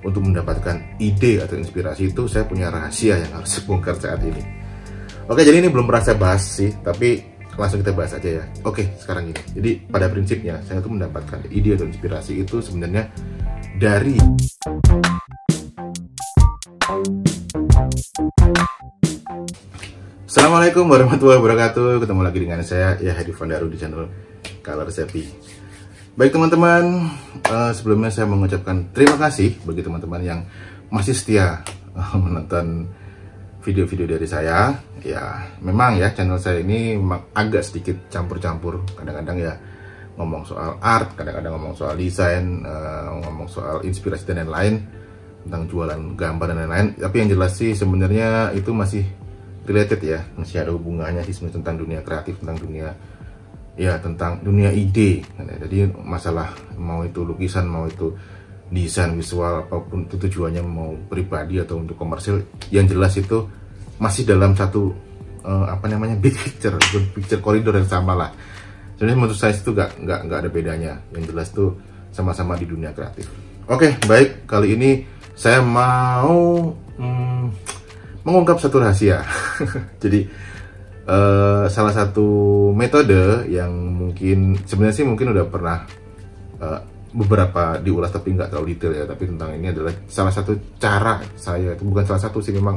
untuk mendapatkan ide atau inspirasi itu saya punya rahasia yang harus saya bongkar saat ini. Oke, jadi ini belum pernah saya bahas sih, tapi langsung kita bahas aja ya. Oke, sekarang ini. Jadi pada prinsipnya saya tuh mendapatkan ide atau inspirasi itu sebenarnya dari Assalamualaikum warahmatullahi wabarakatuh. Ketemu lagi dengan saya ya, Hedi Fandaru di channel Color Savvy. Baik teman-teman, sebelumnya saya mengucapkan terima kasih bagi teman-teman yang masih setia menonton video-video dari saya. Ya, memang ya channel saya ini agak sedikit campur-campur. Kadang-kadang ya ngomong soal art, kadang-kadang ngomong soal desain, ngomong soal inspirasi dan lain-lain, tentang jualan gambar dan lain-lain. Tapi yang jelas sih sebenarnya itu masih related ya, masih ada hubungannya sih sebenarnya tentang dunia kreatif, tentang dunia ya, tentang dunia ide. Jadi masalah mau itu lukisan, mau itu desain visual, apapun itu tujuannya, mau pribadi atau untuk komersil, yang jelas itu masih dalam satu big picture koridor yang sama lah. Sebenarnya menurut saya itu nggak ada bedanya. Yang jelas tuh sama-sama di dunia kreatif. Oke, baik, kali ini saya mau mengungkap satu rahasia. Jadi salah satu metode yang mungkin sebenarnya sih mungkin udah pernah beberapa diulas tapi nggak terlalu detail ya, tapi tentang ini adalah salah satu cara saya, itu bukan salah satu sih, memang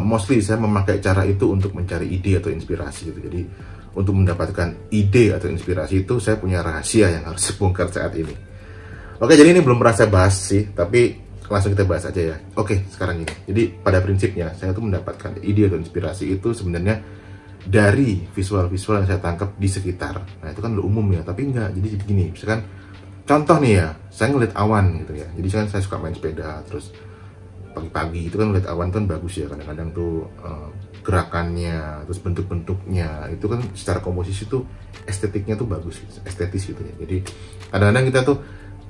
mostly saya memakai cara itu untuk mencari ide atau inspirasi gitu. Jadi untuk mendapatkan ide atau inspirasi itu saya punya rahasia yang harus saya bongkar saat ini. Oke, jadi ini belum pernah saya bahas sih, tapi langsung kita bahas aja ya. Oke, sekarang ini. Jadi pada prinsipnya saya tuh mendapatkan ide atau inspirasi itu sebenarnya dari visual-visual yang saya tangkap di sekitar. Nah, itu kan udah umum ya, tapi enggak. Jadi begini, misalkan contoh nih ya, saya ngeliat awan gitu ya. Jadi kan saya suka main sepeda, terus pagi-pagi itu kan ngeliat awan kan bagus ya. Kadang-kadang tuh gerakannya, terus bentuk-bentuknya, itu kan secara komposisi tuh estetiknya tuh bagus, estetis gitu ya. Jadi kadang-kadang kita tuh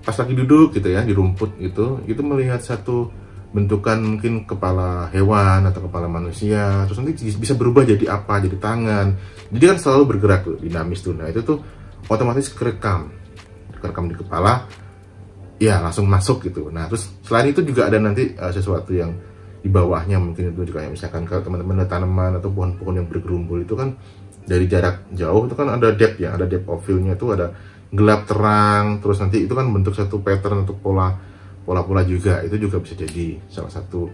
pas lagi duduk gitu ya di rumput gitu, itu melihat satu bentukan mungkin kepala hewan atau kepala manusia, terus nanti bisa berubah jadi apa, jadi tangan. Jadi kan selalu bergerak tuh, dinamis tuh. Nah, itu tuh otomatis kerekam di kepala, ya langsung masuk gitu. Nah, terus selain itu juga ada nanti sesuatu yang di bawahnya, mungkin itu juga kayak misalkan kalau teman-teman ada tanaman atau pohon-pohon yang bergerumbul, itu kan dari jarak jauh itu kan ada depth ya, ada depth of field-nya itu ada gelap terang, terus nanti itu kan bentuk satu pattern untuk pola juga. Itu juga bisa jadi salah satu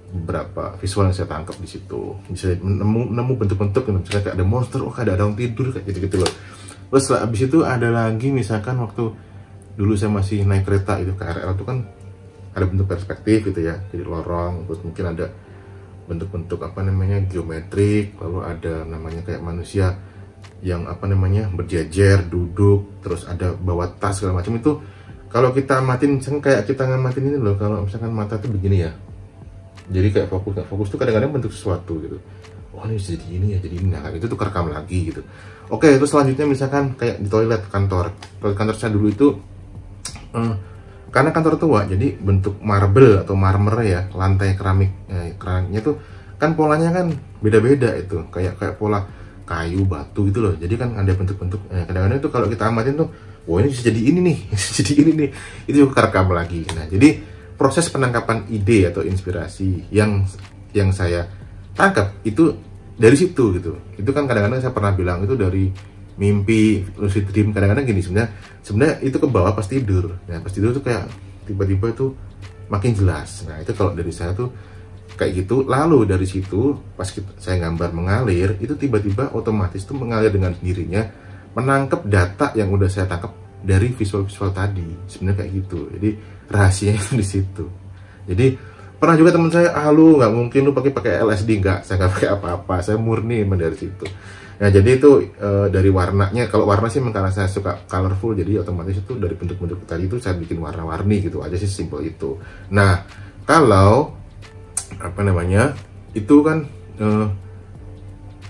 beberapa visual yang saya tangkap di situ. Bisa nemu bentuk-bentuk, misalnya kayak ada monster, ada orang tidur kayak gitu loh. Terus habis itu ada lagi misalkan waktu dulu saya masih naik kereta itu KRL, itu kan ada bentuk perspektif gitu ya, jadi lorong, terus mungkin ada bentuk-bentuk geometrik, lalu ada namanya kayak manusia yang berjejer duduk, terus ada bawa tas segala macam. Itu kalau kita amatin, misalkan kayak kita ngamatin ini loh, kalau misalkan mata tuh begini ya, jadi kayak fokus tuh kadang-kadang bentuk sesuatu gitu. Oh, ini jadi ini ya, jadi ini. Nah, itu tuh kerekam lagi gitu. Oke, itu selanjutnya misalkan kayak di toilet kantor saya dulu itu karena kantor tua, jadi bentuk marble atau marmer ya, lantai keramiknya tuh kan polanya kan beda-beda, itu kayak pola kayu, batu gitu loh. Jadi kan ada bentuk-bentuk. Kadang-kadang itu kalau kita amatin tuh, wah ini bisa jadi ini nih, jadi ini nih. Itu juga kerekam lagi. Nah, jadi proses penangkapan ide atau inspirasi yang saya tangkap itu dari situ gitu. Itu kan kadang-kadang saya pernah bilang itu dari mimpi, lucid dream. Kadang-kadang gini, sebenarnya itu ke bawah pas tidur. Nah, pas tidur tuh kayak tiba-tiba itu makin jelas. Nah, itu kalau dari saya tuh kayak gitu. Lalu dari situ pas saya gambar mengalir, itu tiba-tiba otomatis tuh mengalir dengan sendirinya, menangkap data yang udah saya tangkap dari visual-visual tadi. Sebenarnya kayak gitu. Jadi rahasianya itu di situ. Jadi pernah juga teman saya, lu nggak mungkin lu pakai LSD. Nggak, saya nggak pakai apa-apa, saya murni dari situ. Nah, jadi itu dari warnanya. Kalau warna sih karena saya suka colorful, jadi otomatis itu dari bentuk-bentuk tadi itu saya bikin warna-warni gitu aja sih, simple itu. Nah, kalau itu kan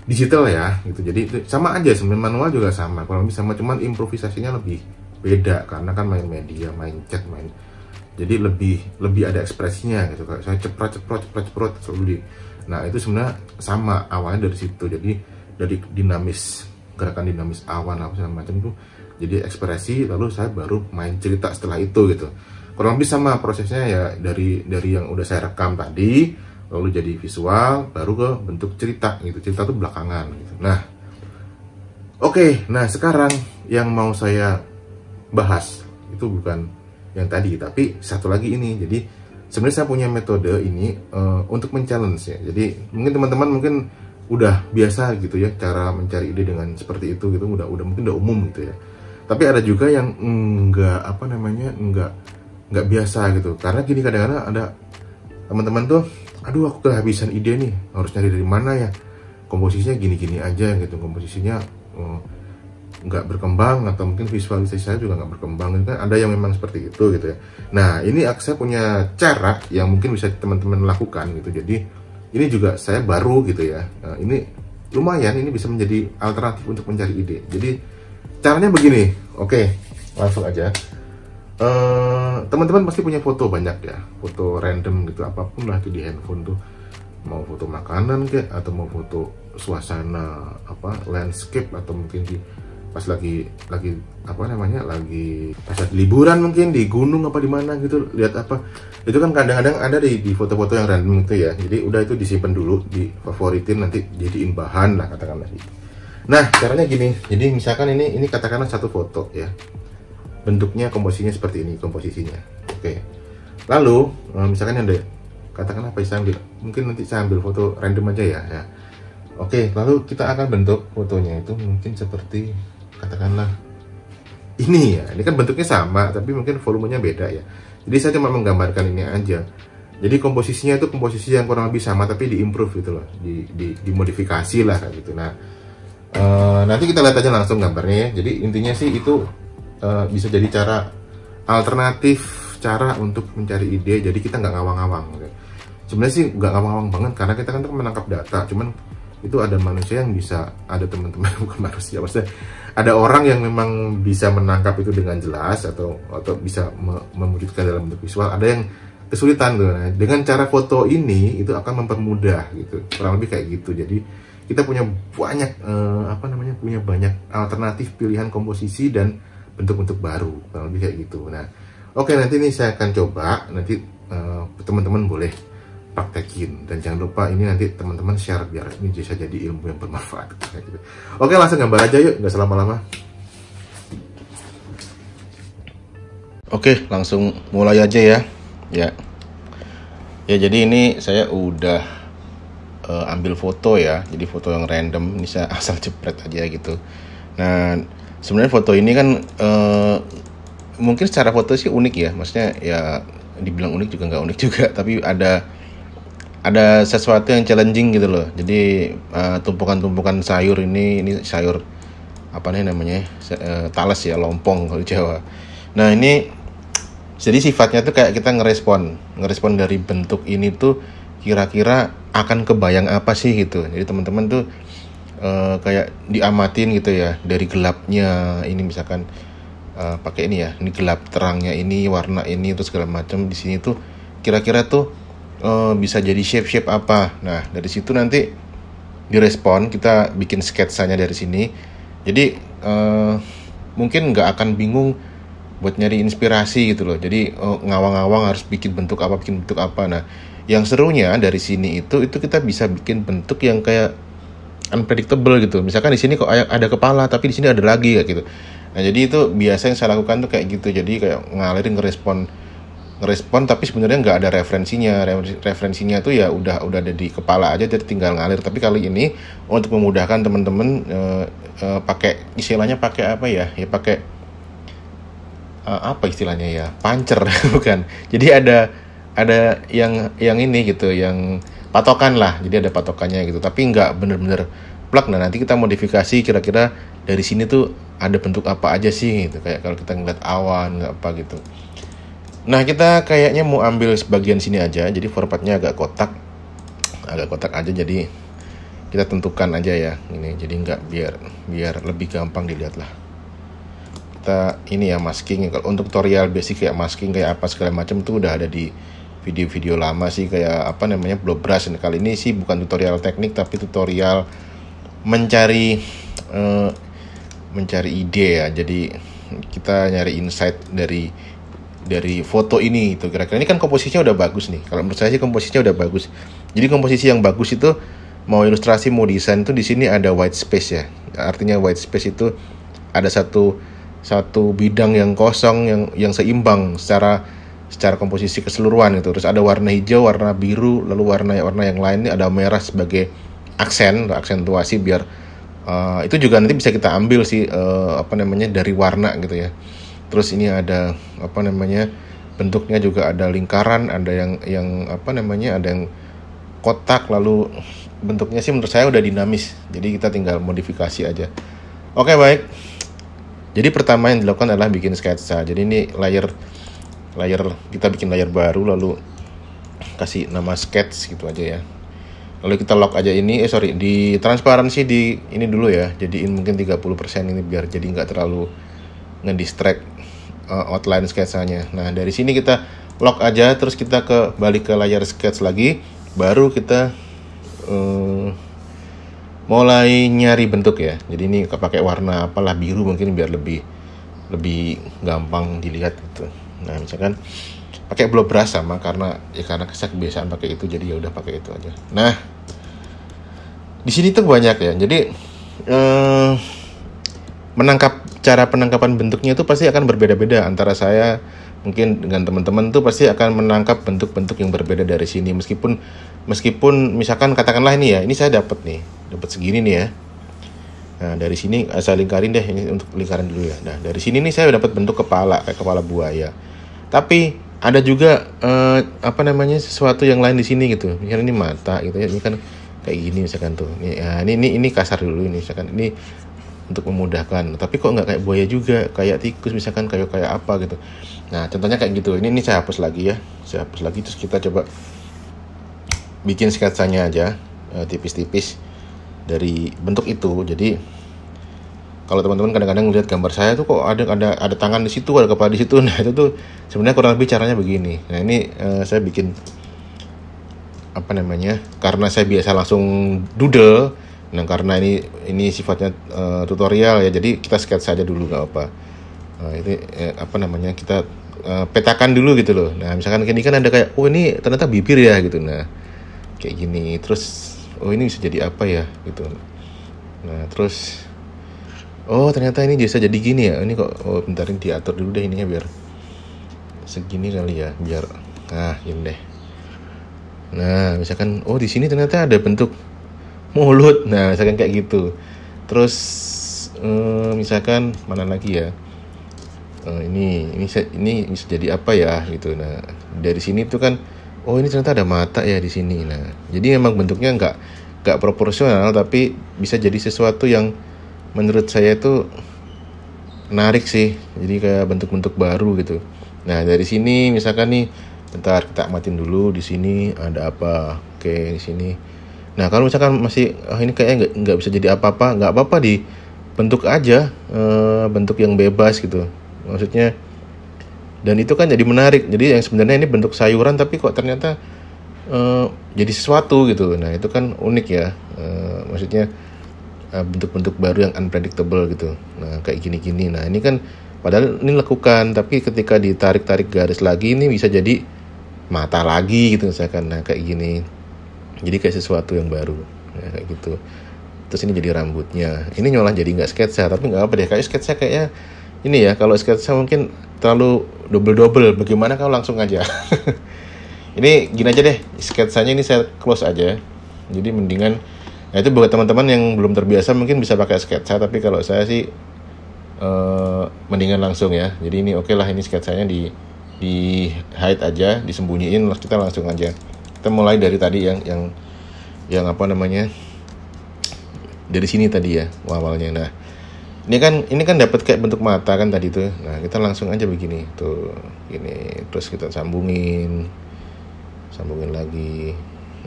digital ya gitu, jadi itu sama aja sebenarnya, manual juga sama, kurang lebih sama, cuman improvisasinya lebih beda karena kan main media, main chat, jadi lebih ada ekspresinya gitu. Kayak saya ceprot selalu nah, itu sebenarnya sama awalnya dari situ. Jadi dari gerakan dinamis awan apa segala macam tuh jadi ekspresi, lalu saya baru main cerita setelah itu gitu. kurang lebih sama prosesnya ya, dari yang udah saya rekam tadi lalu jadi visual baru ke bentuk cerita gitu. Cerita tuh belakangan gitu. Nah, oke, nah sekarang yang mau saya bahas itu bukan yang tadi, tapi satu lagi ini. Jadi sebenarnya saya punya metode ini untuk men-challenge ya. Jadi mungkin teman-teman mungkin udah biasa gitu ya cara mencari ide dengan seperti itu gitu, udah mungkin udah umum gitu ya. Tapi ada juga yang nggak biasa gitu. Karena gini, kadang-kadang ada teman-teman tuh, aduh aku kehabisan ide nih, harus nyari dari mana ya, komposisinya gini-gini aja gitu, komposisinya nggak berkembang, atau mungkin visualisasi saya juga nggak berkembang kan, ada yang memang seperti itu gitu ya. Nah, ini saya punya cara yang mungkin bisa teman-teman lakukan gitu. Jadi ini juga saya baru gitu ya, ini lumayan, ini bisa menjadi alternatif untuk mencari ide. Jadi caranya begini, oke, langsung aja. Teman-teman pasti punya foto banyak ya, foto random gitu, apapun lah itu di handphone tuh, mau foto makanan kayak, atau mau foto suasana landscape, atau mungkin pas lagi pas lagi liburan mungkin di gunung apa di mana gitu, lihat apa itu kan kadang-kadang ada di foto-foto yang random itu ya. Jadi udah itu disimpan dulu, difavoritin, nanti jadiin bahan lah katakanlah gitu. Nah, caranya gini. Jadi misalkan ini katakanlah satu foto ya, bentuknya komposisinya seperti ini komposisinya. Oke. Lalu misalkan ada katakanlah mungkin nanti saya ambil foto random aja ya. Oke, lalu kita akan bentuk fotonya itu mungkin seperti katakanlah ini ya. Ini kan bentuknya sama tapi mungkin volumenya beda ya. Jadi saya cuma menggambarkan ini aja. Jadi komposisinya itu komposisi yang kurang lebih sama tapi diimprove gitu loh, dimodifikasi lah kayak gitu. Nah, nanti kita lihat aja langsung gambarnya ya. Jadi intinya sih itu bisa jadi cara alternatif, cara untuk mencari ide. Jadi kita nggak ngawang-ngawang gitu. Sebenarnya sih nggak ngawang-ngawang banget, karena kita kan menangkap data, cuman itu ada manusia yang bisa, ada teman-teman bukan manusia, maksudnya ada orang yang memang bisa menangkap itu dengan jelas, atau bisa mewujudkan dalam bentuk visual. Ada yang kesulitan tuh. Nah, dengan cara foto ini itu akan mempermudah gitu, kurang lebih kayak gitu. Jadi kita punya banyak punya banyak alternatif pilihan komposisi dan bentuk-bentuk baru, kurang lebih kayak gitu. Nah, oke, nanti ini saya akan coba, nanti teman-teman boleh praktekin, dan jangan lupa ini nanti teman-teman share biar ini bisa jadi ilmu yang bermanfaat gitu. Oke, langsung gambar aja yuk, nggak selama-lama. Oke, langsung mulai aja ya. Ya, jadi ini saya udah ambil foto ya, jadi foto yang random, ini saya asal jepret aja gitu. Nah, sebenarnya foto ini kan mungkin secara foto sih unik ya, maksudnya ya dibilang unik juga nggak unik juga, tapi ada sesuatu yang challenging gitu loh. Jadi tumpukan-tumpukan sayur ini sayur apa nih namanya, talas ya, lompong kalau Jawa. Nah, ini jadi sifatnya tuh kayak kita ngerespon dari bentuk ini tuh kira-kira akan kebayang apa sih gitu. Jadi teman-teman tuh kayak diamatin gitu ya, dari gelapnya ini misalkan pakai ini ya, ini gelap terangnya ini, warna ini, terus segala macam di sini tuh kira-kira tuh bisa jadi shape apa. Nah, dari situ nanti direspon, kita bikin sketsanya dari sini. Jadi mungkin nggak akan bingung buat nyari inspirasi gitu loh. Jadi ngawang-ngawang harus bikin bentuk apa. Nah, yang serunya dari sini itu kita bisa bikin bentuk yang kayak unpredictable gitu. Misalkan di sini kok ada kepala, tapi di sini ada lagi kayak gitu. Nah, jadi itu biasa yang saya lakukan tuh kayak gitu. Jadi kayak ngalirin ngerespon tapi sebenarnya nggak ada referensinya tuh ya udah ada di kepala aja, jadi tinggal ngalir. Tapi kali ini untuk memudahkan teman-teman pakai istilahnya pakai apa ya pakai apa istilahnya ya, puncher bukan, jadi ada yang ini gitu, yang patokan lah, jadi ada patokannya gitu, tapi nggak bener-bener plak. Nah, nanti kita modifikasi kira-kira dari sini tuh ada bentuk apa aja sih gitu, kayak kalau kita ngeliat awan nggak apa gitu. Nah, kita kayaknya mau ambil sebagian sini aja, jadi formatnya agak kotak aja, jadi kita tentukan aja ya ini, jadi nggak biar lebih gampang dilihat lah. Kita ini ya masking, kalau untuk tutorial basic kayak masking kayak apa segala macam tuh udah ada di video-video lama sih, kayak apa namanya, blow brush. Kali ini sih bukan tutorial teknik tapi tutorial mencari ide ya. Jadi kita nyari insight dari dari foto ini itu kira-kira. Ini kan komposisinya udah bagus nih. Kalau menurut saya sih komposisinya udah bagus. Jadi komposisi yang bagus itu mau ilustrasi mau desain itu di sini ada white space ya. Artinya white space itu ada satu bidang yang kosong yang seimbang secara komposisi keseluruhan gitu. Terus ada warna hijau, warna biru, lalu warna yang lain ini ada merah sebagai aksentuasi biar itu juga nanti bisa kita ambil sih dari warna gitu ya. Terus ini ada bentuknya juga ada lingkaran, ada yang ada yang kotak, lalu bentuknya sih menurut saya udah dinamis. Jadi kita tinggal modifikasi aja. Oke, baik. Jadi pertama yang dilakukan adalah bikin sketsa. Jadi ini layer kita bikin layer baru lalu kasih nama sketch gitu aja ya. Lalu kita lock aja ini di transparansi di ini dulu ya. Jadiin mungkin 30% ini biar jadi nggak terlalu ngedistract outline sketsanya. Nah, dari sini kita lock aja, terus kita balik ke layar sketch lagi, baru kita mulai nyari bentuk ya. Jadi ini pakai warna apalah, biru mungkin biar lebih gampang dilihat gitu. Nah, misalkan pakai blow brush sama karena saya kebiasaan pakai itu, jadi ya udah pakai itu aja. Nah, di sini tuh banyak ya. Jadi cara penangkapan bentuknya itu pasti akan berbeda-beda antara saya mungkin dengan teman-teman tuh pasti akan menangkap bentuk-bentuk yang berbeda dari sini. Meskipun misalkan katakanlah ini saya dapat segini nih ya. Nah, dari sini saya lingkarin deh, ini untuk lingkaran dulu ya. Nah, dari sini nih saya dapat bentuk kayak kepala buaya. Tapi ada juga sesuatu yang lain di sini gitu. Misalnya ini mata gitu ya. Ini kan kayak gini misalkan tuh. Ini kasar dulu ini misalkan ini untuk memudahkan. Tapi kok nggak kayak buaya juga, kayak tikus misalkan, kayak apa gitu. Nah, contohnya kayak gitu. Ini saya hapus lagi ya. Saya hapus lagi, terus kita coba bikin sketsanya aja tipis-tipis dari bentuk itu. Jadi kalau teman-teman kadang-kadang lihat gambar saya tuh kok ada tangan di situ, ada kepala di situ. Nah, itu tuh sebenarnya kurang lebih caranya begini. Nah, ini saya bikin karena saya biasa langsung doodle. Nah, karena ini sifatnya tutorial ya, jadi kita sketsa aja dulu nggak apa. Kita petakan dulu gitu loh. Nah, misalkan ini kan ada kayak, ini ternyata bibir ya gitu. Nah, kayak gini. Terus ini bisa jadi apa ya gitu. Nah, terus ternyata ini bisa jadi gini ya. Ini kok bentar, ini diatur dulu deh ininya biar segini kali ya, biar gini deh. Nah, misalkan di sini ternyata ada bentuk mulut. Nah, misalkan kayak gitu. Terus misalkan mana lagi ya? Ini bisa jadi apa ya gitu. Nah, dari sini tuh kan ini ternyata ada mata ya di sini. Nah, jadi memang bentuknya nggak proporsional, tapi bisa jadi sesuatu yang menurut saya itu menarik sih. Jadi kayak bentuk-bentuk baru gitu. Nah, dari sini misalkan nih, bentar kita amatin dulu di sini ada apa. Oke, di sini. Nah, kalau misalkan masih ini kayaknya nggak bisa jadi apa-apa, nggak apa-apa dibentuk aja bentuk yang bebas gitu. Maksudnya, dan itu kan jadi menarik. Jadi yang sebenarnya ini bentuk sayuran tapi kok ternyata jadi sesuatu gitu. Nah, itu kan unik ya. Maksudnya bentuk-bentuk baru yang unpredictable gitu. Nah, kayak gini-gini. Nah, ini kan padahal ini lekukan, tapi ketika ditarik-tarik garis lagi ini bisa jadi mata lagi gitu misalkan. Nah, kayak gini. Jadi kayak sesuatu yang baru. Nah, kayak gitu. Terus ini jadi rambutnya. Ini nyolah jadi nggak sketsa, tapi nggak apa deh. Kayak sketsa kayaknya ini ya, kalau sketsa mungkin terlalu double. Bagaimana kalau langsung aja? Ini gini aja deh, sketsanya ini saya close aja. Jadi mendingan, nah itu buat teman-teman yang belum terbiasa mungkin bisa pakai sketsa, tapi kalau saya sih mendingan langsung ya. Jadi ini oke lah, ini sketsanya di hide aja, disembunyiin, kita langsung aja. Kita mulai dari tadi yang dari sini tadi ya awalnya. Nah, ini kan dapat kayak bentuk mata kan tadi tuh. Nah, kita langsung aja begini tuh, gini. Terus kita sambungin lagi.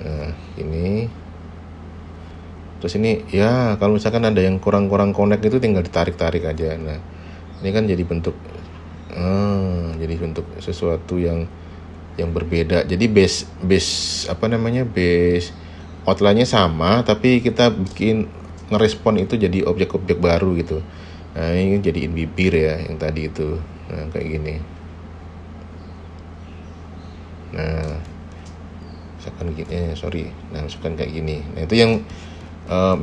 Nah, ini. Terus ini ya kalau misalkan ada yang kurang connect itu tinggal ditarik-tarik aja. Nah, ini kan jadi bentuk sesuatu yang berbeda. Jadi base outline-nya sama, tapi kita bikin ngerespon itu jadi objek-objek baru gitu. Nah, ini jadiin bibir ya yang tadi itu. Nah, kayak gini. Nah, misalkan gini, nah misalkan kayak gini. Nah itu yang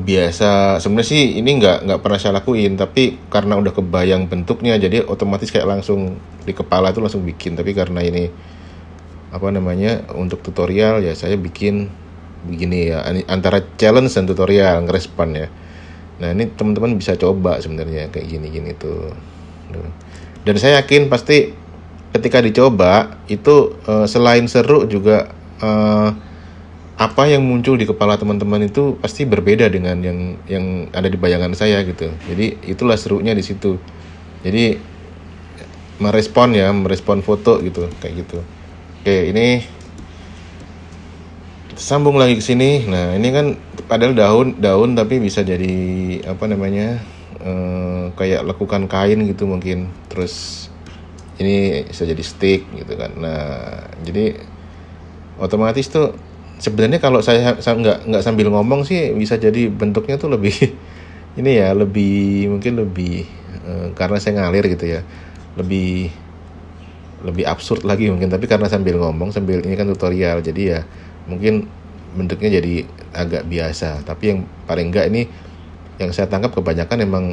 biasa sebenarnya sih ini nggak pernah saya lakuin, tapi karena udah kebayang bentuknya jadi otomatis kayak langsung di kepala itu langsung bikin. Tapi karena ini apa namanya untuk tutorial ya saya bikin begini ya, antara challenge dan tutorial ngerespon ya. Nah ini teman-teman bisa coba sebenarnya kayak gini tuh. Dan saya yakin pasti ketika dicoba itu selain seru juga apa yang muncul di kepala teman-teman itu pasti berbeda dengan yang ada di bayangan saya gitu. Jadi itulah serunya di situ. Jadi merespon foto gitu kayak gitu. Oke, ini sambung lagi ke sini. Nah, ini kan padahal daun tapi bisa jadi apa namanya? Kayak lekukan kain gitu mungkin. Terus ini bisa jadi stick gitu kan. Nah, jadi otomatis tuh sebenarnya kalau saya nggak sambil ngomong sih bisa jadi bentuknya tuh lebih ini ya, mungkin lebih karena saya ngalir gitu ya, lebih absurd lagi mungkin. Tapi karena sambil ngomong sambil ini kan tutorial, jadi ya mungkin bentuknya jadi agak biasa. Tapi yang paling enggak ini yang saya tangkap kebanyakan emang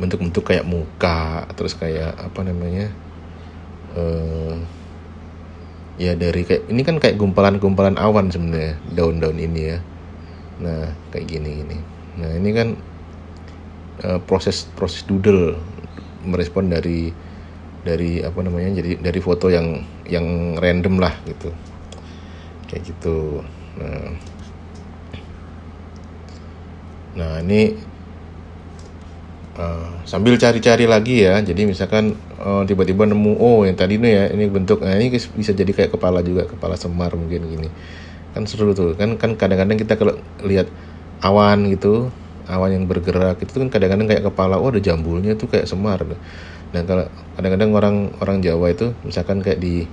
bentuk-bentuk kayak muka, terus kayak apa namanya ya dari kayak ini kan kayak gumpalan-gumpalan awan sebenarnya daun-daun ini ya. Nah kayak gini. Nah ini kan proses doodle merespon dari apa namanya, jadi dari foto yang random lah gitu, kayak gitu. Nah ini sambil cari-cari lagi ya. Jadi misalkan tiba-tiba nemu yang tadi nih ya ini bentuk, nah ini bisa jadi kayak kepala juga, kepala semar mungkin gini. Kan seru tuh kan kadang-kadang kita kalau lihat awan gitu, awan yang bergerak itu kan kadang-kadang kayak kepala, ada jambulnya tuh kayak semar. Nah kalau kadang-kadang orang Jawa itu misalkan kayak di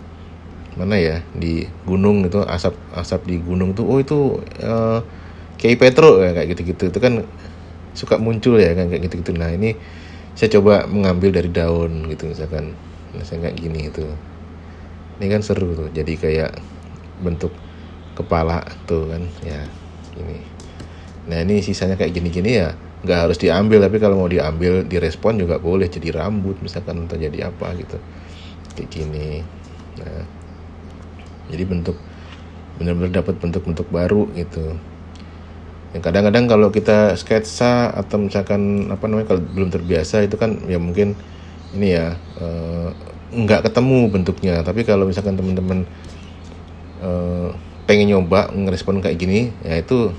mana ya, di gunung itu, asap di gunung tuh itu Kiai Petro ya, kayak gitu-gitu itu kan suka muncul ya kan kayak gitu-gitu. Nah ini saya coba mengambil dari daun gitu misalkan. Nah saya kayak gini itu. Ini kan seru tuh. Jadi kayak bentuk kepala tuh kan ya ini. Nah ini sisanya kayak gini-gini ya nggak harus diambil, tapi kalau mau diambil direspon juga boleh jadi rambut misalkan atau jadi apa gitu kayak gini. Nah jadi bentuk benar-benar dapat bentuk-bentuk baru gitu. Yang kadang-kadang kalau kita sketsa atau misalkan apa namanya kalau belum terbiasa itu kan ya mungkin ini ya nggak ketemu bentuknya. Tapi kalau misalkan teman-teman pengen nyoba ngerespon kayak gini ya, itu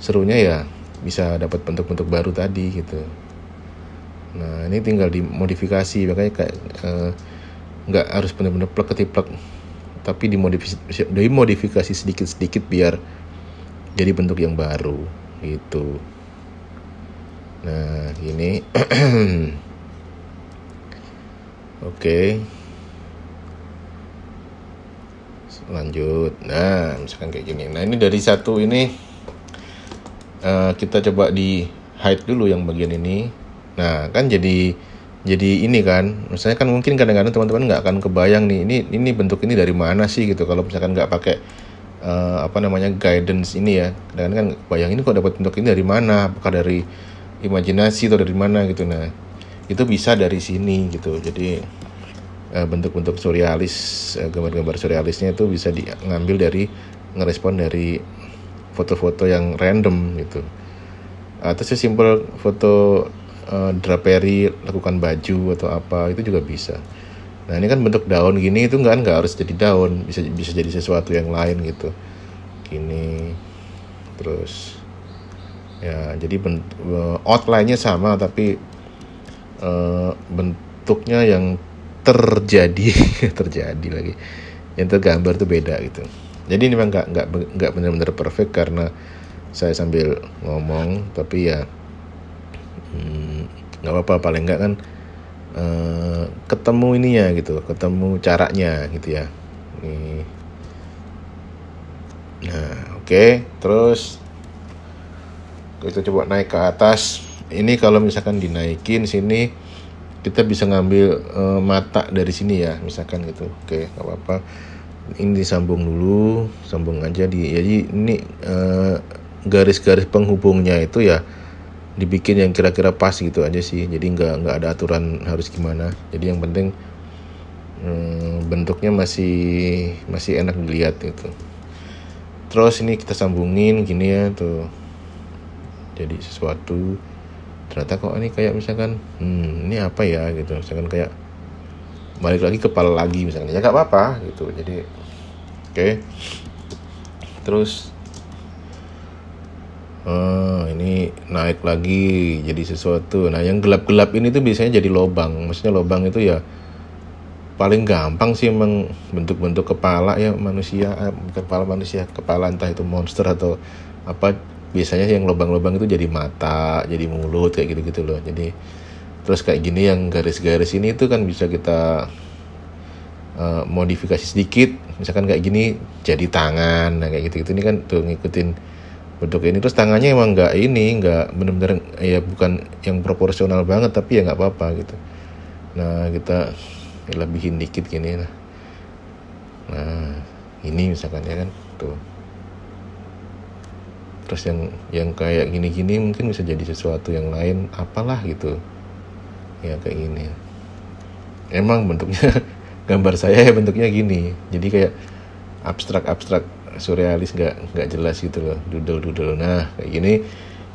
serunya ya bisa dapat bentuk-bentuk baru tadi gitu. Nah ini tinggal dimodifikasi, makanya kayak nggak harus benar-benar plek ketiplek, tapi dimodifikasi sedikit-sedikit biar jadi bentuk yang baru gitu. Nah gini. Oke. Lanjut. Nah misalkan kayak gini. Nah ini dari satu ini kita coba di hide dulu yang bagian ini. Nah kan jadi ini kan, misalnya kan mungkin kadang-kadang teman-teman nggak akan kebayang nih ini bentuk ini dari mana sih gitu kalau misalkan nggak pakai apa namanya guidance ini ya. Kadang-kadang kan bayangin kok dapat bentuk ini dari mana, apakah dari imajinasi atau dari mana gitu. Nah itu bisa dari sini gitu. Jadi bentuk-bentuk surrealis, gambar-gambar surrealisnya itu bisa diambil dari ngerespon dari foto-foto yang random gitu. Atau sesimpel foto drapery, lakukan baju atau apa, itu juga bisa. Nah ini kan bentuk daun gini itu nggak harus jadi daun, bisa jadi sesuatu yang lain gitu gini. Terus ya jadi outline-nya sama tapi bentuknya yang terjadi lagi, yang tergambar tuh beda gitu. Jadi ini memang nggak benar-benar perfect karena saya sambil ngomong, tapi ya nggak apa-apa, paling nggak kan ketemu ininya gitu, ketemu caranya gitu ya. Nih. Nah oke. Terus kita coba naik ke atas. Ini kalau misalkan dinaikin sini kita bisa ngambil mata dari sini ya misalkan gitu. Oke nggak apa-apa. Ini disambung dulu, sambung aja jadi ini garis-garis penghubungnya itu ya dibikin yang kira-kira pas gitu aja sih. Jadi nggak ada aturan harus gimana. Jadi yang penting bentuknya masih enak dilihat gitu. Terus ini kita sambungin gini ya tuh. Jadi sesuatu ternyata kok ini kayak misalkan ini apa ya gitu. Misalkan kayak balik lagi kepala lagi misalkan. Ya nggak apa-apa gitu. Jadi oke. Terus ini naik lagi jadi sesuatu. Nah yang gelap-gelap ini tuh biasanya jadi lobang. Maksudnya lobang itu ya paling gampang sih emang bentuk-bentuk kepala ya manusia, kepala entah itu monster atau apa. Biasanya yang lobang-lobang itu jadi mata, jadi mulut kayak gitu-gitu loh. Jadi terus kayak gini yang garis-garis ini tuh kan bisa kita modifikasi sedikit. Misalkan kayak gini jadi tangan, nah kayak gitu-gitu ini kan tuh ngikutin bentuk ini. Terus tangannya emang nggak benar-benar ya bukan yang proporsional banget, tapi ya nggak apa-apa gitu. Nah kita lebihin dikit gini lah. Nah ini misalkan ya kan tuh. Terus yang kayak gini-gini mungkin bisa jadi sesuatu yang lain apalah gitu ya kayak gini. Emang bentuknya gambar saya ya bentuknya gini, jadi kayak abstrak surrealis, nggak jelas gitu loh, doodle. Nah kayak gini.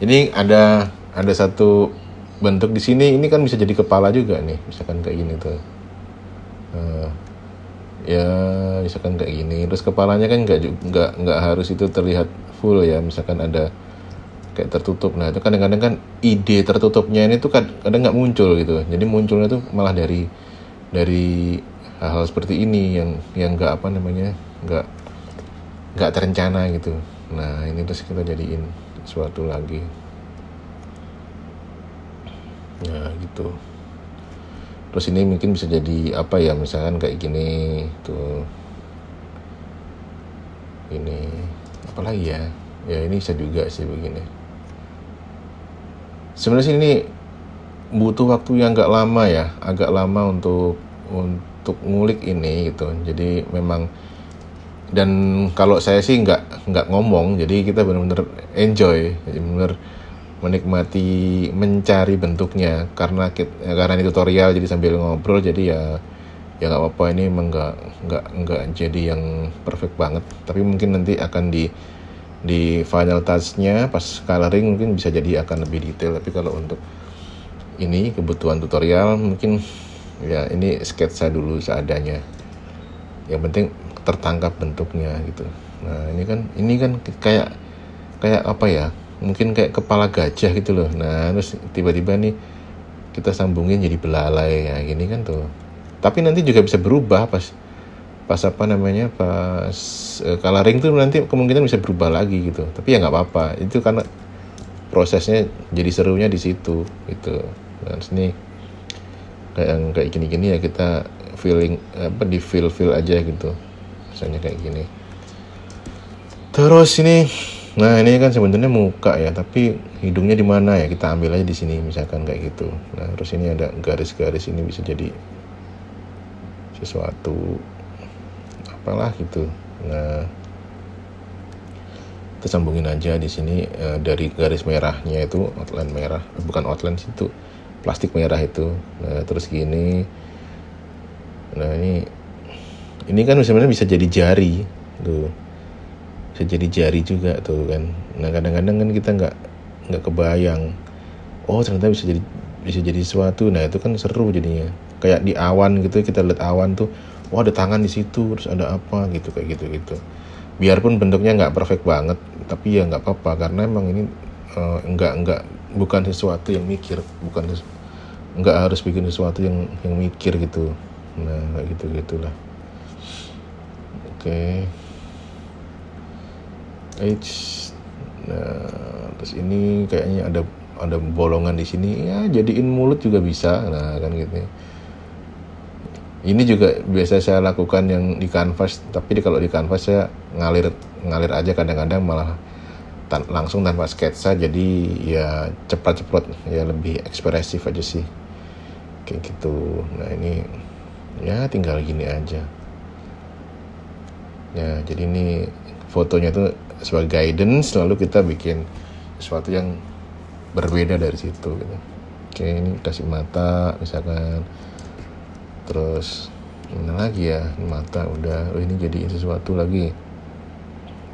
Ini ada satu bentuk di sini, ini kan bisa jadi kepala juga nih, misalkan kayak gini tuh. Ya misalkan kayak gini. Terus kepalanya kan nggak harus itu terlihat full ya, misalkan ada kayak tertutup. Nah itu kadang-kadang kan ide tertutupnya ini tuh kadang nggak muncul gitu. Jadi munculnya tuh malah dari hal-hal seperti ini yang nggak nggak terencana gitu. Nah ini terus kita jadiin sesuatu lagi. Nah gitu. Terus ini mungkin bisa jadi apa ya, misalkan kayak gini tuh. Ini apa lagi ya? Ya ini bisa juga sih begini. Sebenarnya sih ini butuh waktu yang agak lama untuk ngulik ini gitu. Jadi memang, dan kalau saya sih nggak ngomong, jadi kita benar-benar enjoy, jadi benar menikmati mencari bentuknya karena ini tutorial jadi sambil ngobrol, jadi ya nggak apa-apa. Ini emang nggak jadi yang perfect banget, tapi mungkin nanti akan di final touch-nya pas coloring mungkin bisa jadi akan lebih detail. Tapi kalau untuk ini kebutuhan tutorial mungkin ya ini sketsa dulu seadanya, yang penting tertangkap bentuknya gitu. Nah ini kan kayak apa ya, mungkin kayak kepala gajah gitu loh. Nah terus tiba-tiba nih kita sambungin jadi belalai ya gini kan tuh. Tapi nanti juga bisa berubah pas coloring tuh nanti kemungkinan bisa berubah lagi gitu. Tapi ya nggak apa-apa, itu karena prosesnya jadi serunya di situ gitu. Nah sini kayak gini ya kita di feel aja gitu, misalnya kayak gini. Terus ini, nah ini kan sebenarnya muka ya, tapi hidungnya di mana ya, kita ambil aja di sini misalkan kayak gitu. Nah terus ini ada garis-garis, ini bisa jadi sesuatu apalah gitu. Nah kita sambungin aja di sini dari garis merahnya itu, outline merah, bukan outline situ, plastik merah itu. Nah terus gini. Nah ini kan sebenarnya bisa jadi jari tuh, bisa jadi jari juga tuh kan. Nah kadang-kadang kan kita nggak kebayang, oh ternyata bisa jadi sesuatu. Nah itu kan seru jadinya, kayak di awan gitu, kita lihat awan tuh, wah ada tangan di situ, terus ada apa gitu, kayak gitu. Biarpun bentuknya nggak perfect banget, tapi ya nggak apa-apa, karena emang ini bukan sesuatu yang mikir, nggak harus bikin sesuatu yang mikir gitu. Nah kayak gitulah. Oke. Nah terus ini kayaknya ada bolongan di sini ya, jadiin mulut juga bisa. Nah kan gitu. Ini juga biasa saya lakukan yang di kanvas, tapi kalau di kanvas saya ngalir aja, kadang-kadang malah langsung tanpa sketsa, jadi ya cepat ya, lebih ekspresif aja sih kayak gitu. Nah ini ya tinggal gini aja. Ya, jadi ini fotonya tuh sebagai guidance, lalu kita bikin sesuatu yang berbeda dari situ gitu. Oke, ini kasih mata misalkan, terus mana lagi ya, mata udah. Ini jadi sesuatu lagi,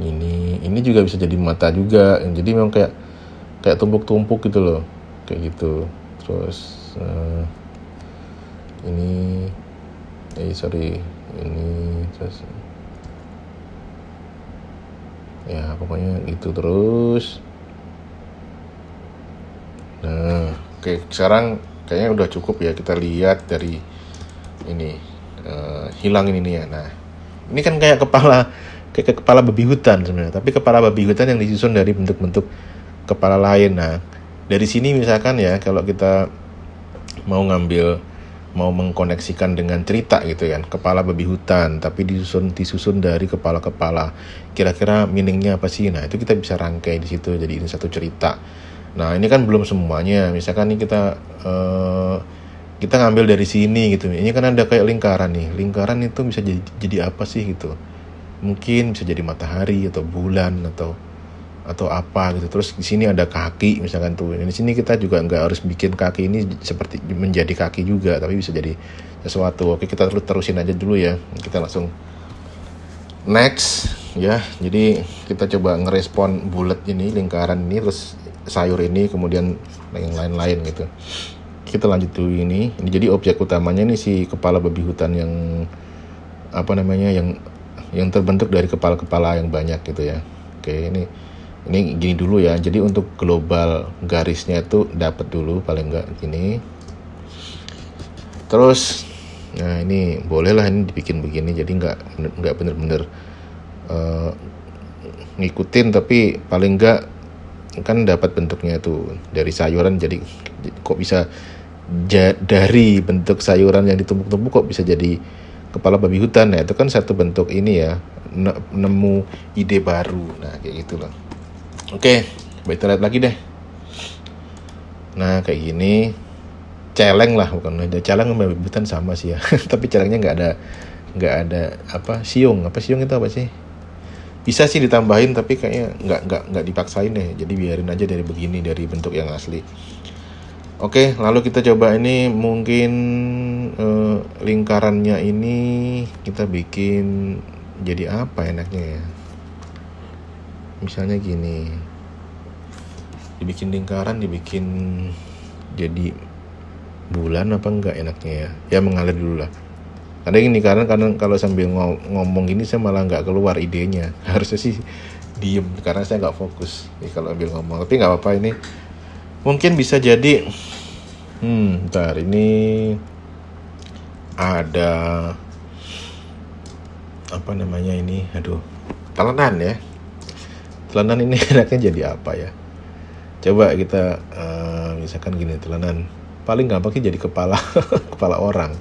ini juga bisa jadi mata juga, jadi memang kayak tumpuk-tumpuk gitu loh, kayak gitu. Terus ini terus ya pokoknya gitu terus. Nah, oke, sekarang kayaknya udah cukup ya, kita lihat dari ini hilangin ini ya. Nah, ini kan kayak kepala babi hutan sebenarnya, tapi kepala babi hutan yang disusun dari bentuk-bentuk kepala lain. Nah, dari sini misalkan ya, kalau kita mau mengkoneksikan dengan cerita gitu kan, kepala babi hutan tapi disusun dari kepala-kepala, kira-kira meaningnya apa sih? Nah, itu kita bisa rangkai di situ jadi ini satu cerita. Nah, ini kan belum semuanya, misalkan nih kita ngambil dari sini gitu, ini kan ada kayak lingkaran nih, lingkaran itu bisa jadi apa sih gitu, mungkin bisa jadi matahari atau bulan atau apa gitu. Terus di sini ada kaki misalkan tuh. Di sini kita juga nggak harus bikin kaki ini seperti menjadi kaki juga, tapi bisa jadi sesuatu. Oke, kita terusin aja dulu ya. Kita langsung next ya. Jadi kita coba ngerespon bulat ini, lingkaran ini, terus sayur ini, kemudian yang lain-lain gitu. Kita lanjut dulu ini. Jadi objek utamanya nih si kepala babi hutan yang yang terbentuk dari kepala-kepala yang banyak gitu ya. Oke, ini gini dulu ya. Jadi untuk global garisnya itu dapat dulu paling enggak gini. Terus nah ini bolehlah ini dibikin begini, jadi enggak bener-bener ngikutin, tapi paling enggak kan dapat bentuknya tuh dari sayuran. Jadi kok bisa dari bentuk sayuran yang ditumpuk-tumpuk kok bisa jadi kepala babi hutan. Nah, itu kan satu bentuk ini ya, nemu ide baru. Nah, kayak gitulah. Oke, kita lihat lagi deh. Nah, kayak gini, celeng lah, bukan ada celeng sama babi hutan sama sih ya. Tapi celengnya nggak ada siung itu apa sih? Bisa sih ditambahin, tapi kayaknya nggak dipaksain deh. Jadi biarin aja dari begini, dari bentuk yang asli. Oke, lalu kita coba ini mungkin lingkarannya ini kita bikin jadi apa enaknya ya? Misalnya gini, dibikin lingkaran, dibikin jadi bulan apa enggak enaknya ya? Ya mengalir dulu lah. Karena ini karena kalau sambil ngomong gini saya malah nggak keluar idenya. Harusnya sih diem karena saya nggak fokus kalau ambil ngomong. Tapi nggak apa-apa, ini mungkin bisa jadi. Ntar ini ada apa namanya ini? Aduh, talenan ya. Telanan ini enaknya jadi apa ya? Coba kita misalkan gini, telanan paling gampangnya jadi kepala kepala orang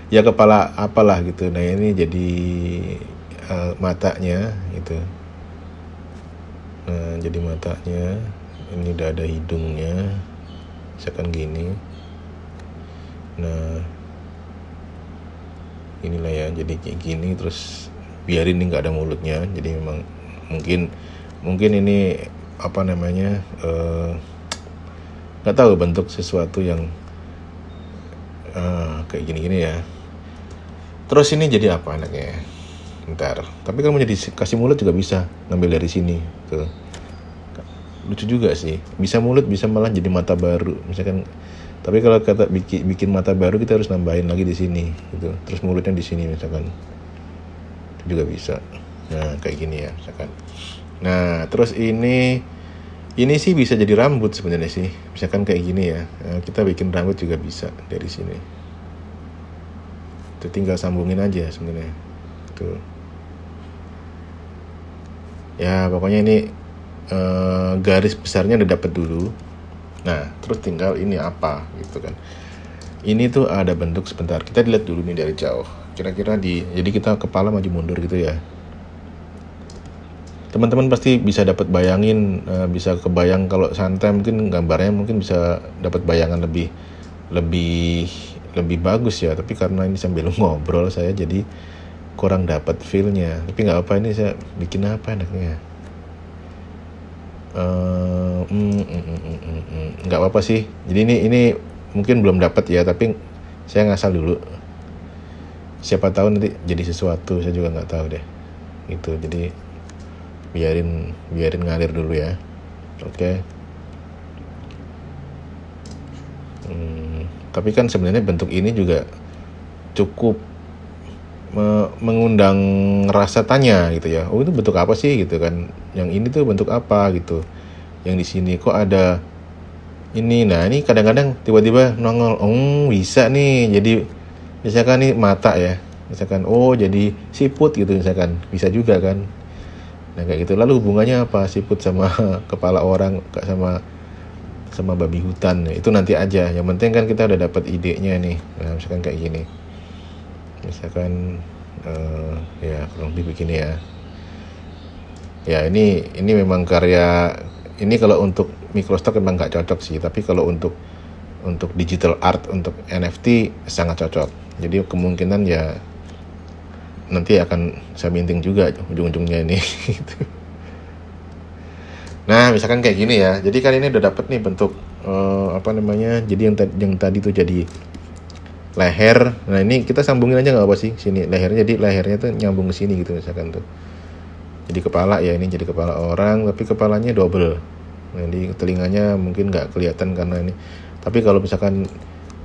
ya, kepala apalah gitu. Nah, ini jadi matanya gitu. Nah, jadi matanya ini udah ada hidungnya misalkan gini. Nah, inilah ya, jadi kayak gini. Terus biarin ini nggak ada mulutnya, jadi memang mungkin ini apa namanya, nggak tahu, bentuk sesuatu yang kayak gini ya. Terus ini jadi apa anaknya? Ntar, tapi kalau mau jadi kasih mulut juga bisa, ngambil dari sini tuh. Lucu juga sih, bisa mulut, bisa malah jadi mata baru misalkan. Tapi kalau kata bikin mata baru, kita harus nambahin lagi di sini gitu. Terus mulutnya di sini misalkan, itu juga bisa. Nah, kayak gini ya misalkan. Nah, terus ini sih bisa jadi rambut sebenarnya sih. Misalkan kayak gini ya. Nah, kita bikin rambut juga bisa dari sini. Itu tinggal sambungin aja sebenarnya. Tuh. Ya, pokoknya ini garis besarnya udah dapet dulu. Nah, terus tinggal ini apa gitu kan. Ini tuh ada bentuk, sebentar. Kita lihat dulu nih dari jauh. Kira-kira jadi kita kepala maju mundur gitu ya. Teman-teman pasti bisa dapat bayangin, bisa kebayang kalau santai mungkin gambarnya mungkin bisa dapat bayangan lebih bagus ya. Tapi karena ini sambil ngobrol saya, jadi kurang dapat feel-nya. Tapi nggak apa, ini saya bikin apa enaknya. Nggak apa-apa sih. Jadi ini mungkin belum dapat ya, tapi saya ngasal dulu. Siapa tahu nanti jadi sesuatu, saya juga nggak tahu deh. Gitu. Jadi biarin ngalir dulu ya. Oke. Tapi kan sebenarnya bentuk ini juga cukup mengundang rasa tanya gitu ya. Oh, itu bentuk apa sih gitu kan? Yang ini tuh bentuk apa gitu? Yang di sini kok ada ini. Nah, ini kadang-kadang tiba-tiba nongol. Oh, bisa nih. Jadi misalkan nih mata ya. Misalkan jadi siput gitu misalkan. Bisa juga kan. Nah, kayak gitu. Lalu hubungannya apa siput sama kepala orang, sama babi hutan? Itu nanti aja. Yang penting kan kita udah dapat idenya nih. Nah, misalkan kayak gini. Misalkan ya kurang lebih begini ya. Ya ini memang karya ini, kalau untuk microstock memang nggak cocok sih. Tapi kalau untuk digital art, untuk NFT sangat cocok. Jadi kemungkinan ya nanti akan saya minting juga ujung-ujungnya ini. Nah, misalkan kayak gini ya. Jadi kan ini udah dapet nih bentuk Jadi yang tadi tuh jadi leher. Nah, ini kita sambungin aja nggak apa sih sini lehernya. Jadi lehernya tuh nyambung ke sini gitu misalkan tuh. Jadi kepala ya, ini jadi kepala orang tapi kepalanya double. Nah, di telinganya mungkin nggak kelihatan karena ini. Tapi kalau misalkan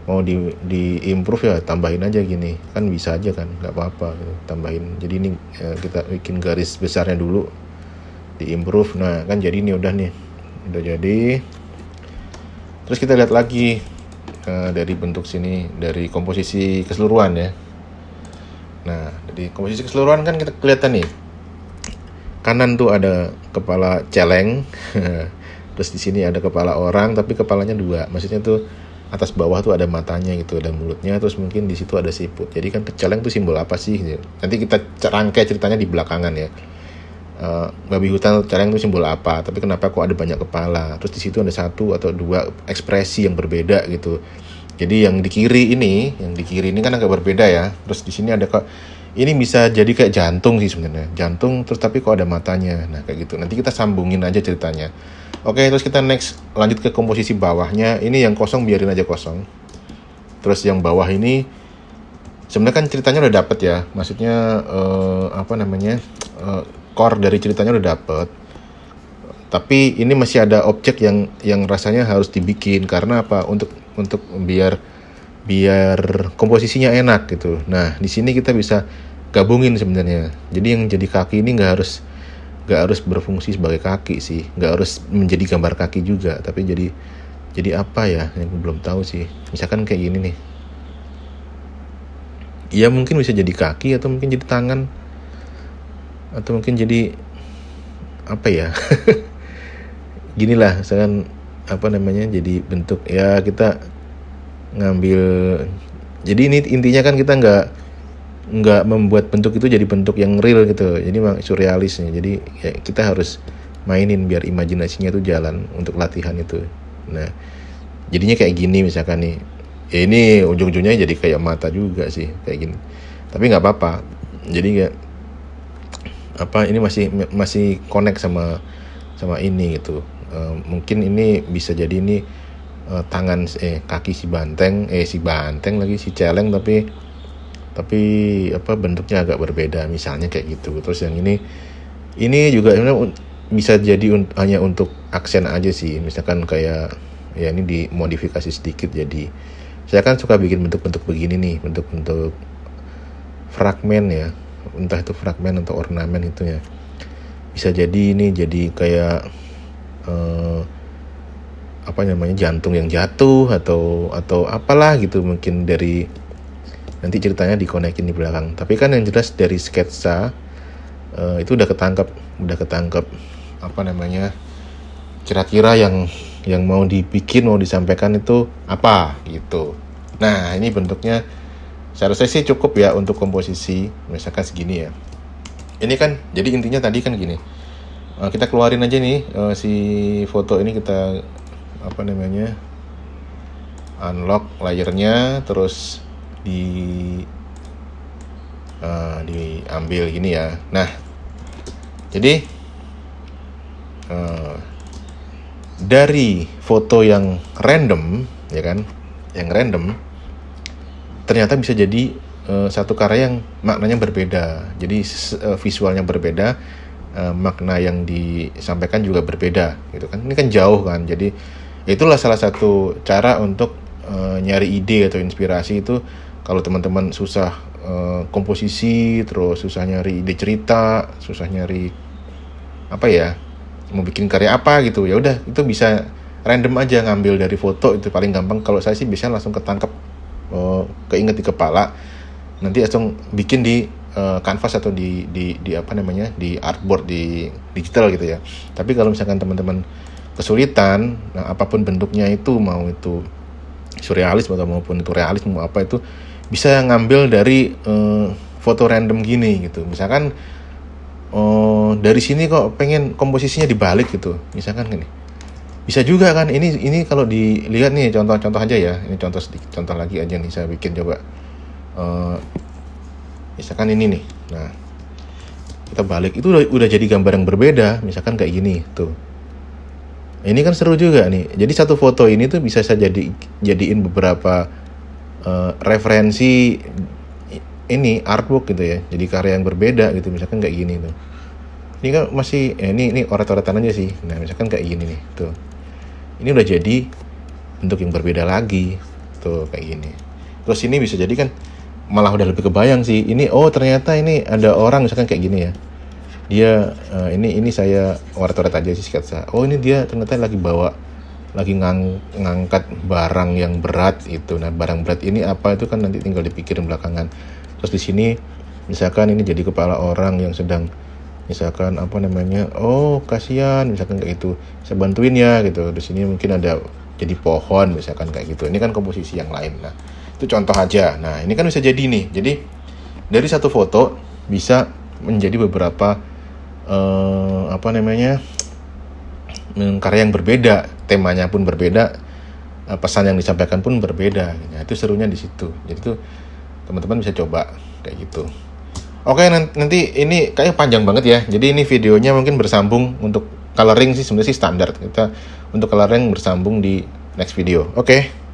mau di improve ya tambahin aja gini. Kan bisa aja kan, nggak apa-apa gitu. Tambahin. Jadi ini kita bikin garis besarnya dulu. Di improve. Nah, kan jadi ini udah jadi. Terus kita lihat lagi dari bentuk sini, dari komposisi keseluruhan ya. Nah, dari komposisi keseluruhan kan kita kelihatan nih. Kanan tuh ada kepala celeng. Terus di sini ada kepala orang tapi kepalanya 2. Maksudnya tuh atas bawah tuh ada matanya gitu, ada mulutnya, terus mungkin di situ ada siput. Jadi kan celeng tuh simbol apa sih? Nanti kita rangkai ceritanya di belakangan ya. Babi hutan celeng itu simbol apa, tapi kenapa kok ada banyak kepala, terus di situ ada 1 atau 2 ekspresi yang berbeda gitu. Jadi yang di kiri ini kan agak berbeda ya. Terus di sini ada ini bisa jadi kayak jantung sih sebenarnya, jantung terus tapi kok ada matanya. Nah, kayak gitu nanti kita sambungin aja ceritanya. Oke, terus kita next lanjut ke komposisi bawahnya. Ini yang kosong biarin aja kosong. Terus yang bawah ini sebenarnya kan ceritanya udah dapet ya, maksudnya core dari ceritanya udah dapet, tapi ini masih ada objek yang rasanya harus dibikin. Karena apa? Untuk biar komposisinya enak gitu. Nah, di sini kita bisa gabungin sebenarnya. Jadi yang jadi kaki ini nggak harus berfungsi sebagai kaki sih, nggak harus menjadi gambar kaki juga, tapi jadi apa ya? Yang belum tahu sih. Misalkan kayak gini nih. Ya mungkin bisa jadi kaki atau mungkin jadi tangan. Atau mungkin jadi apa ya? Ginilah, misalkan jadi bentuk ya, kita ngambil. Jadi ini intinya kan kita nggak membuat bentuk itu jadi bentuk yang real gitu. Jadi memang surrealis nih. Jadi ya, kita harus mainin biar imajinasinya tuh jalan untuk latihan itu. Nah, jadinya kayak gini misalkan nih. Ya ini ujung-ujungnya jadi kayak mata juga sih kayak gini. Tapi nggak apa-apa. Jadi nggak ini masih connect sama ini gitu. Mungkin ini bisa jadi ini tangan kaki si banteng lagi si celeng, tapi bentuknya agak berbeda misalnya kayak gitu. Terus yang ini juga bisa jadi hanya untuk aksen aja sih. Misalkan kayak ya ini dimodifikasi sedikit. Jadi saya kan suka bikin bentuk-bentuk begini nih, bentuk-bentuk fragmen ya. Entah itu fragmen atau ornamen itu ya. Bisa jadi ini jadi kayak jantung yang jatuh atau apalah gitu, mungkin dari nanti ceritanya dikonekin di belakang. Tapi kan yang jelas dari sketsa itu udah ketangkep kira-kira yang mau dibikin, mau disampaikan itu apa gitu. Nah, ini bentuknya seharusnya sih cukup ya untuk komposisi, misalkan segini ya. Ini kan, jadi intinya tadi kan gini. Kita keluarin aja nih si foto ini, kita unlock layernya, terus diambil gini ya. Nah, jadi dari foto yang random, ya kan, yang random ternyata bisa jadi satu karya yang maknanya berbeda. Jadi visualnya berbeda, makna yang disampaikan juga berbeda, gitu kan. Ini kan jauh kan. Jadi itulah salah satu cara untuk nyari ide atau inspirasi itu. Kalau teman-teman susah komposisi, terus susah nyari ide cerita, susah nyari apa ya, mau bikin karya apa gitu, ya udah itu bisa random aja ngambil dari foto, itu paling gampang. Kalau saya sih biasanya langsung ketangkep, keinget di kepala, nanti langsung bikin di canvas atau di apa namanya, di artboard, di digital gitu ya. Tapi kalau misalkan teman-teman kesulitan, nah apapun bentuknya itu, mau itu surrealis atau maupun itu realis, mau apa, itu bisa ngambil dari foto random gini gitu. Misalkan dari sini kok pengen komposisinya dibalik gitu, misalkan gini, bisa juga kan. Ini kalau dilihat nih, contoh aja ya, ini contoh lagi aja nih, saya bikin coba. Misalkan ini nih, nah kita balik, itu udah jadi gambar yang berbeda, misalkan kayak gini tuh. Ini kan seru juga nih. Jadi satu foto ini tuh bisa saya jadiin beberapa referensi ini artwork gitu ya, jadi karya yang berbeda gitu, misalkan kayak gini tuh. Ini kan masih ini oret-oretan aja sih. Nah misalkan kayak gini nih tuh, ini udah jadi bentuk yang berbeda lagi tuh, kayak gini. Terus ini bisa jadi kan malah udah lebih kebayang sih, ini oh ternyata ini ada orang, misalkan kayak gini ya, dia ini saya oret-oret aja sih sketsa. Oh ini dia ternyata lagi ngangkat barang yang berat itu. Nah barang berat ini apa, itu kan nanti tinggal dipikirin belakangan. Terus di sini misalkan ini jadi kepala orang yang sedang, misalkan apa namanya, oh kasihan, misalkan kayak gitu, saya bantuin ya gitu. Di sini mungkin ada jadi pohon, misalkan kayak gitu. Ini kan komposisi yang lain. Nah itu contoh aja. Nah ini kan bisa jadi nih, jadi dari satu foto bisa menjadi beberapa apa namanya, karya yang berbeda, temanya pun berbeda, pesan yang disampaikan pun berbeda. Nah itu serunya di situ. Jadi tuh teman-teman bisa coba kayak gitu. Oke, nanti ini kayaknya panjang banget ya. Jadi ini videonya mungkin bersambung. Untuk coloring sih sebenarnya sih standar. Kita untuk coloring bersambung di next video. Oke.